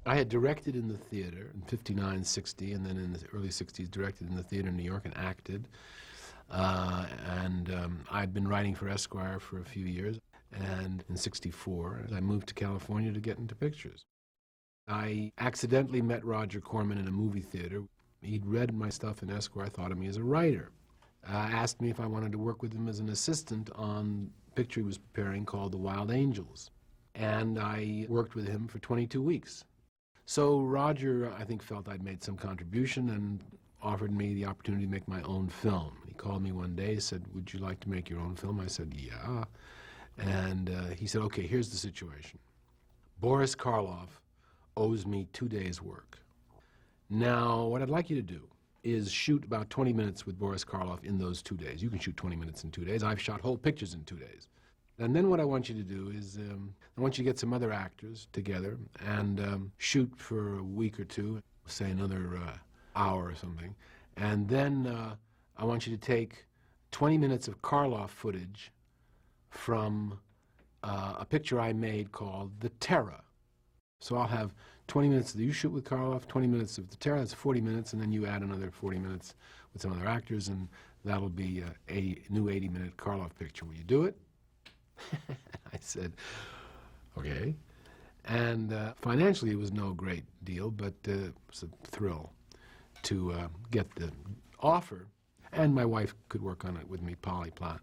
I had directed in the theater in 59, 60, and then in the early 60s directed in the theater in New York and acted. I'd been writing for Esquire for a few years. And in 64, I moved to California to get into pictures. I accidentally met Roger Corman in a movie theater. He'd read my stuff in Esquire, thought of me as a writer. Asked me if I wanted to work with him as an assistant on a picture he was preparing called The Wild Angels. And I worked with him for 22 weeks. So Roger, I think, felt I'd made some contribution and offered me the opportunity to make my own film. He called me one day, said, "Would you like to make your own film?" I said, "Yeah." And he said, "Okay, here's the situation. Boris Karloff owes me 2 days' work. Now, what I'd like you to do is shoot about 20 minutes with Boris Karloff in those 2 days. You can shoot 20 minutes in 2 days. I've shot whole pictures in 2 days. And then what I want you to do is I want you to get some other actors together and shoot for a week or two, say another hour or something. And then I want you to take 20 minutes of Karloff footage from a picture I made called The Terror. So I'll have 20 minutes that you shoot with Karloff, 20 minutes of The Terror, that's 40 minutes, and then you add another 40 minutes with some other actors, and that'll be a new 80-minute Karloff picture. Will you do it?" I said, "Okay." And financially, it was no great deal, but it was a thrill to get the offer. And my wife could work on it with me, Polly Platt.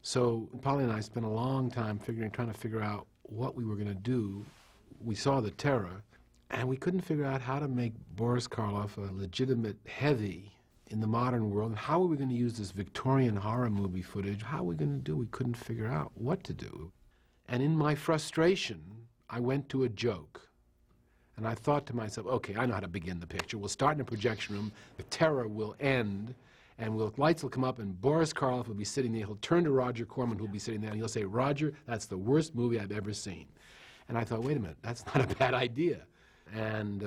So Polly and I spent a long time trying to figure out what we were going to do. We saw The Terror, and we couldn't figure out how to make Boris Karloff a legitimate heavy in the modern world. And how are we going to use this Victorian horror movie footage? How are we going to do? We couldn't figure out what to do. And in my frustration, I went to a joke. And I thought to myself, okay, I know how to begin the picture. We'll start in a projection room. The Terror will end. And lights will come up, and Boris Karloff will be sitting there. He'll turn to Roger Corman, who'll be sitting there, and he'll say, "Roger, that's the worst movie I've ever seen." And I thought, wait a minute, that's not a bad idea. And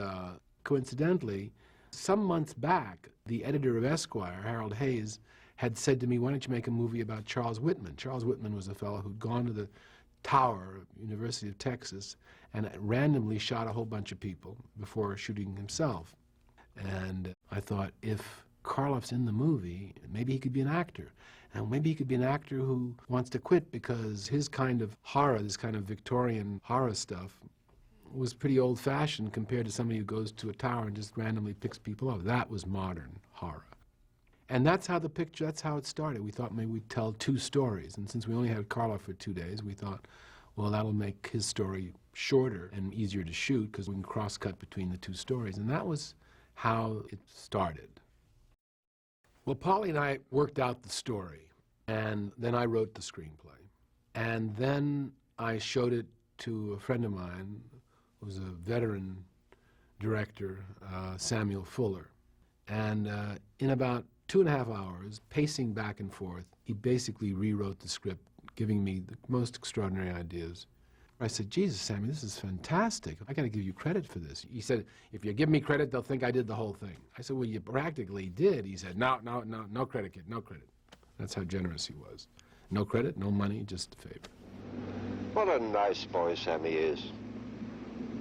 coincidentally, some months back, the editor of Esquire, Harold Hayes, had said to me, "Why don't you make a movie about Charles Whitman?" Charles Whitman was a fellow who'd gone to the tower, University of Texas, and randomly shot a whole bunch of people before shooting himself. And I thought, if Karloff's in the movie, maybe he could be an actor. And maybe he could be an actor who wants to quit because his kind of horror, this kind of Victorian horror stuff, was pretty old-fashioned compared to somebody who goes to a tower and just randomly picks people up. That was modern horror. And that's how it started. We thought maybe we'd tell 2 stories. And since we only had Karloff for 2 days, we thought, well, that'll make his story shorter and easier to shoot because we can cross-cut between the 2 stories. And that was how it started. Well, Polly and I worked out the story, and then I wrote the screenplay. And then I showed it to a friend of mine who was a veteran director, Samuel Fuller. And in about 2.5 hours, pacing back and forth, he basically rewrote the script, giving me the most extraordinary ideas. I said, "Jesus, Sammy, this is fantastic. I got to give you credit for this." He said, "If you give me credit, they'll think I did the whole thing." I said, "Well, you practically did." He said, No credit, kid, no credit." That's how generous he was. No credit, no money, just a favor. What a nice boy Sammy is.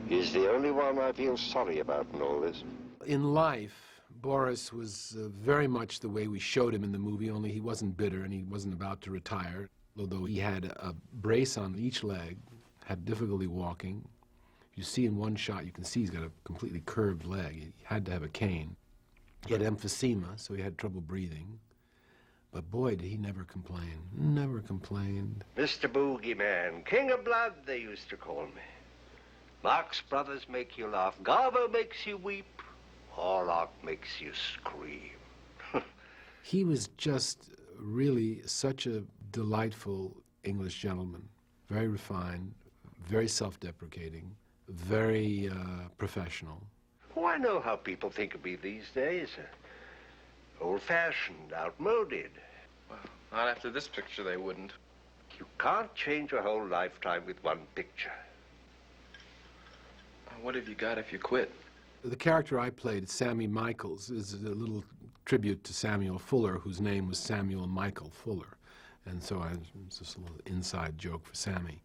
He's the only one I feel sorry about in all this. In life, Boris was very much the way we showed him in the movie, only he wasn't bitter and he wasn't about to retire, although he had a brace on each leg, had difficulty walking. You see in one shot, you can see he's got a completely curved leg. He had to have a cane. He had emphysema, so he had trouble breathing. But boy, did he never complain. Never complained. Mr. Boogeyman, King of Blood, they used to call me. Marx Brothers make you laugh. Garbo makes you weep. Orlock makes you scream. He was just really such a delightful English gentleman. Very refined, very self-deprecating, very professional. Oh, I know how people think of me these days. Old-fashioned, outmoded. Well, not after this picture they wouldn't. You can't change a whole lifetime with one picture. What have you got if you quit? The character I played, Sammy Michaels, is a little tribute to Samuel Fuller, whose name was Samuel Michael Fuller. And so it's just a little inside joke for Sammy.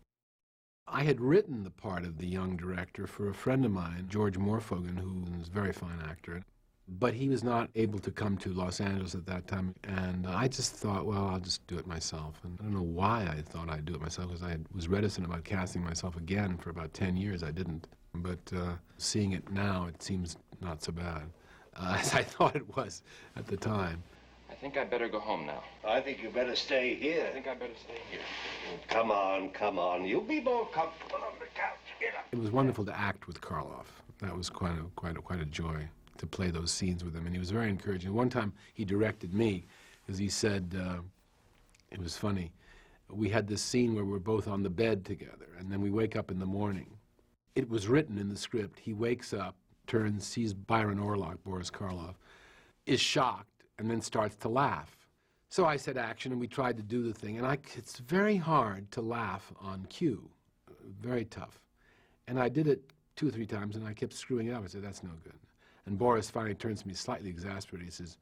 I had written the part of the young director for a friend of mine, George Morfogen, who was a very fine actor. But he was not able to come to Los Angeles at that time, and I just thought, well, I'll just do it myself. And I don't know why I thought I'd do it myself, because was reticent about casting myself again for about 10 years. I didn't. But seeing it now, it seems not so bad, as I thought it was at the time. I think I'd better go home now. I think you better stay here. I think I'd better stay here. Come on, come on. You'll be more comfortable on the couch. Get up. It was wonderful to act with Karloff. That was quite a joy to play those scenes with him, and he was very encouraging. One time he directed me, because he said, it was funny, we had this scene where we're both on the bed together, and then we wake up in the morning. It was written in the script. He wakes up, turns, sees Byron Orlock, Boris Karloff, is shocked, and then starts to laugh. So I said action, and we tried to do the thing, and it's very hard to laugh on cue, very tough. And I did it 2 or 3 times, and I kept screwing it up. I said, that's no good. And Boris finally turns to me slightly exasperated. He says,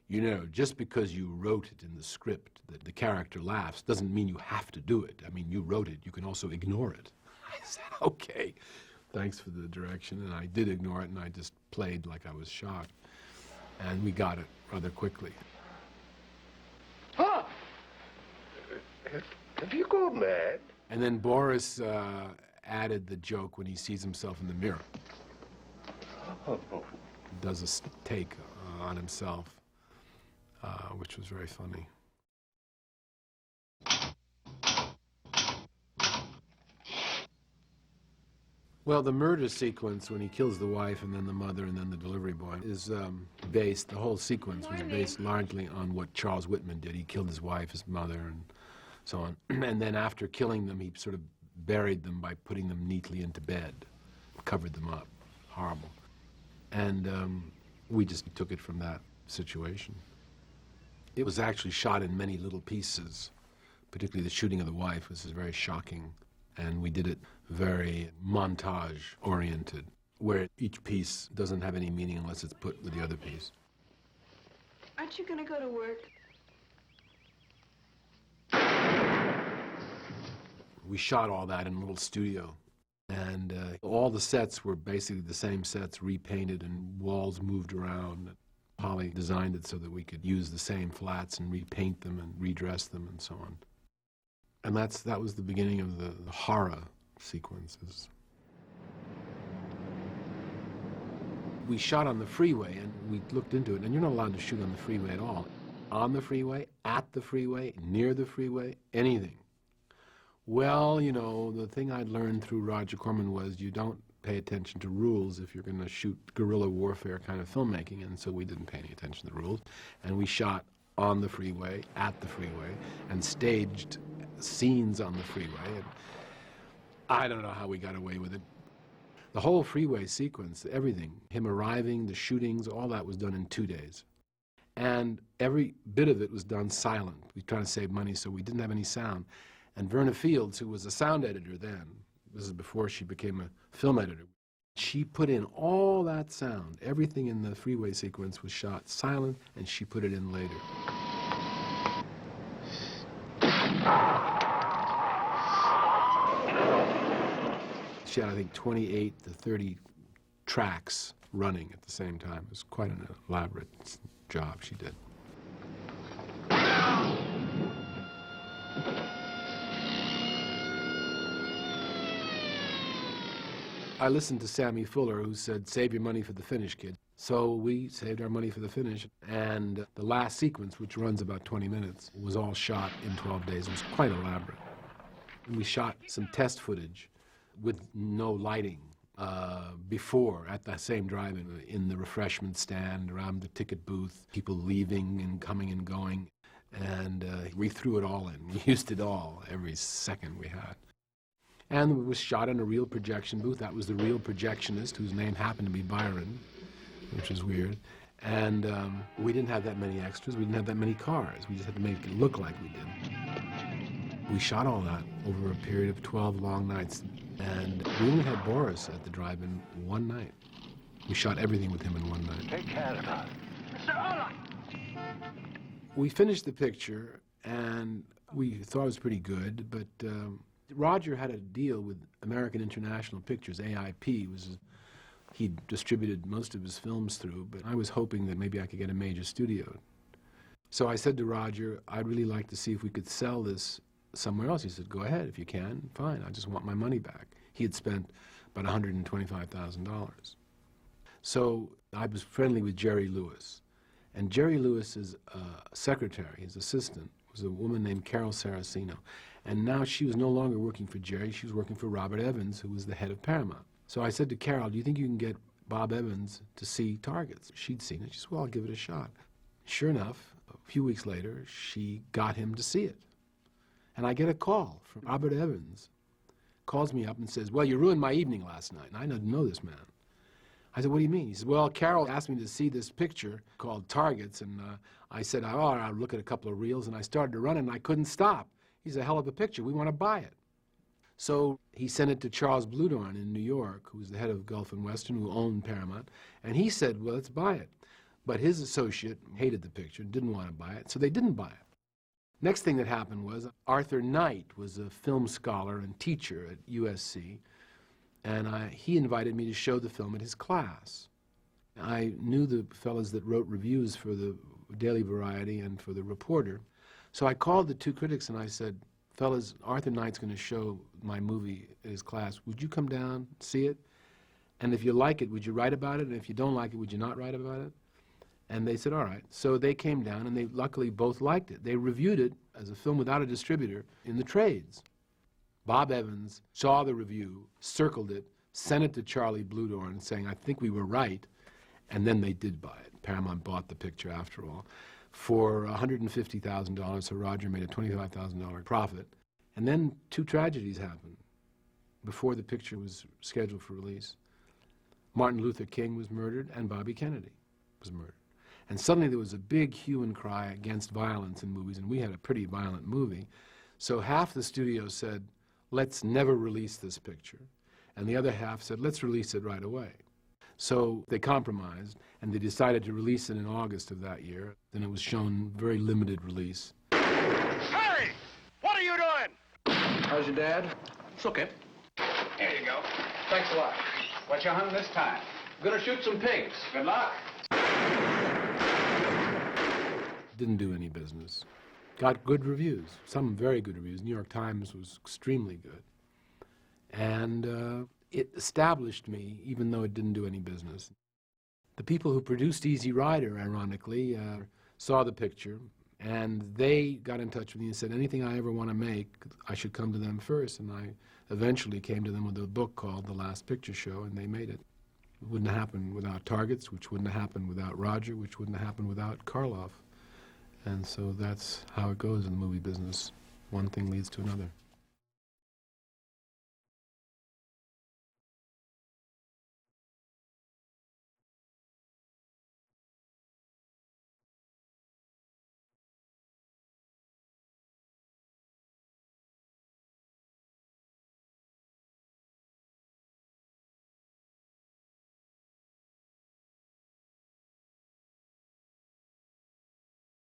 you know, just because you wrote it in the script that the character laughs doesn't mean you have to do it. I mean, you wrote it. You can also ignore it. I said, okay, thanks for the direction. And I did ignore it, and I just played like I was shocked. And we got it rather quickly. Huh? Have you gone mad? And then Boris added the joke when he sees himself in the mirror. Oh. Does a take on himself, which was very funny. Well, the murder sequence when he kills the wife and then the mother and then the delivery boy is based, the whole sequence was based largely on what Charles Whitman did. He killed his wife, his mother, and so on. And then after killing them, he sort of buried them by putting them neatly into bed, covered them up. Horrible. And we just took it from that situation. It was actually shot in many little pieces, particularly the shooting of the wife, which is very shocking. And we did it very montage-oriented, where each piece doesn't have any meaning unless it's put with the other piece. Aren't you gonna go to work? We shot all that in a little studio. And all the sets were basically the same sets, repainted, and walls moved around. Polly designed it so that we could use the same flats and repaint them and redress them and so on. And that was the beginning of the horror sequences. We shot on the freeway, and we looked into it, and you're not allowed to shoot on the freeway at all. On the freeway, at the freeway, near the freeway, anything. Well, you know, the thing I'd learned through Roger Corman was you don't pay attention to rules if you're going to shoot guerrilla warfare kind of filmmaking, and so we didn't pay any attention to the rules. And we shot on the freeway, at the freeway, and staged scenes on the freeway. And I don't know how we got away with it. The whole freeway sequence, everything, him arriving, the shootings, all that was done in 2 days. And every bit of it was done silent. We tried to save money, so we didn't have any sound. And Verna Fields, who was a sound editor then, this is before she became a film editor, she put in all that sound. Everything in the freeway sequence was shot silent, and she put it in later. She had, I think, 28 to 30 tracks running at the same time. It was quite an elaborate job she did. I listened to Sammy Fuller, who said, save your money for the finish, kid. So we saved our money for the finish, and the last sequence, which runs about 20 minutes, was all shot in 12 days. It was quite elaborate. And we shot some test footage with no lighting before at that same drive-in, in the refreshment stand, around the ticket booth, people leaving and coming and going. And we threw it all in. We used it all, every second we had. And it was shot in a real projection booth. That was the real projectionist, whose name happened to be Byron, which is weird. And we didn't have that many extras. We didn't have that many cars. We just had to make it look like we did. We shot all that over a period of 12 long nights. And we only had Boris at the drive-in one night. We shot everything with him in one night. Take care of her. Mr. Orlock! We finished the picture, and we thought it was pretty good, but Roger had a deal with American International Pictures, AIP. He distributed most of his films through, but I was hoping that maybe I could get a major studio. So I said to Roger, I'd really like to see if we could sell this somewhere else. He said, go ahead, if you can, fine, I just want my money back. He had spent about $125,000. So I was friendly with Jerry Lewis. And Jerry Lewis's secretary, his assistant, was a woman named Carol Saraceno. And now she was no longer working for Jerry, she was working for Robert Evans, who was the head of Paramount. So I said to Carol, do you think you can get Bob Evans to see Targets? She'd seen it. She said, well, I'll give it a shot. Sure enough, a few weeks later, she got him to see it. And I get a call from Robert Evans. Calls me up and says, well, you ruined my evening last night. And I didn't know this man. I said, what do you mean? He said, well, Carol asked me to see this picture called Targets. And I said, oh, I'll look at a couple of reels. And I started to run it, and I couldn't stop. He said, a hell of a picture. We want to buy it. So he sent it to Charles Bludorn in New York, who was the head of Gulf and Western, who owned Paramount. And he said, well, let's buy it. But his associate hated the picture, didn't want to buy it, so they didn't buy it. Next thing that happened was Arthur Knight was a film scholar and teacher at USC, and he invited me to show the film at his class. I knew the fellows that wrote reviews for the Daily Variety and for the Reporter, so I called the two critics and I said, fellas, Arthur Knight's going to show my movie at his class. Would you come down, see it? And if you like it, would you write about it? And if you don't like it, would you not write about it? And they said, all right. So they came down, and they luckily both liked it. They reviewed it as a film without a distributor in the trades. Bob Evans saw the review, circled it, sent it to Charlie Bludorn saying, I think we were right, and then they did buy it. Paramount bought the picture after all for $150,000, so Roger made a $25,000 profit. And then two tragedies happened before the picture was scheduled for release. Martin Luther King was murdered, and Bobby Kennedy was murdered. And suddenly there was a big hue and cry against violence in movies, and we had a pretty violent movie. So half the studio said, let's never release this picture. And the other half said, let's release it right away. So they compromised, and they decided to release it in August of that year. Then it was shown very limited release. Harry! What are you doing? How's your dad? It's okay. Here you go. Thanks a lot. What you hunting this time? Gonna shoot some pigs. Good luck. Didn't do any business. Got good reviews, some very good reviews. New York Times was extremely good. And it established me, even though it didn't do any business. The people who produced Easy Rider, ironically, saw the picture, and they got in touch with me and said, anything I ever want to make, I should come to them first. And I eventually came to them with a book called The Last Picture Show, and they made it. It wouldn't have happened without Targets, which wouldn't have happened without Roger, which wouldn't have happened without Karloff. And so that's how it goes in the movie business. One thing leads to another.